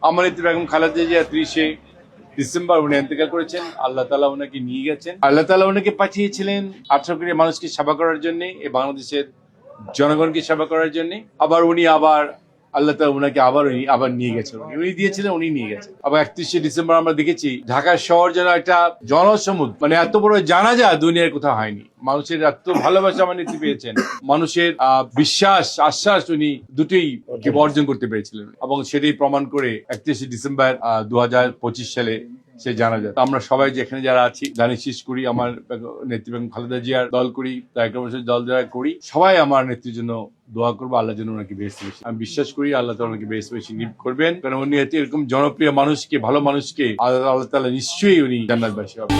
আমার নেত্রী বেগম খালেদা জিয়া 30শে ডিসেম্বর উনি ইন্তেকাল করেছেন। আল্লাহ তাআলা ওনাকে নিয়ে গেছেন। আল্লাহ তাআলা ওনাকে পাঠিয়েছিলেন 18 কোটি মানুষকে সেবা করার জন্য, এই বাংলাদেশের জনগণকে সেবা করার জন্য। আবার উনি আল্লাহ তাআলা ওনাকে আবার নিয়ে গেছেন। উনি দিয়েছিলেন, উনি নিয়ে গেছেন। আবার 31শে ডিসেম্বর আমরা দেখেছি ঢাকা শহর যেন একটা জনসমুদ্র, মানে এত বড় জানাজা দুনিয়ার কোথাও হয়নি। মানুষের এত ভালোবাসা আমার নেত্রী পেয়েছেন, মানুষের বিশ্বাস আশ্বাস উনি দুটোই অর্জন করতে পেরেছিলেন, এবং সেটাই প্রমাণ করে 31শে ডিসেম্বর 2025 সালে সে জানা যায়। আমরা সবাই যেখানে যারা আছি জানি শেষ করি, আমার নেত্রী বেগম খালেদা জিয়ার দল করি, তারেক রহমানের দল যারা করি, সবাই আমার নেত্রীর জন্য দোয়া করবো। আল্লাহ যেন ওনাকে বেশি বেশি, আমি বিশ্বাস করি আল্লাহ তাআলা ওনাকে বেশি বেশি করবেন, কারণ উনি এরকম জনপ্রিয় মানুষকে, ভালো মানুষকে আল্লাহ তাআলা নিশ্চয়ই উনি জান্নাতবাসী হবে।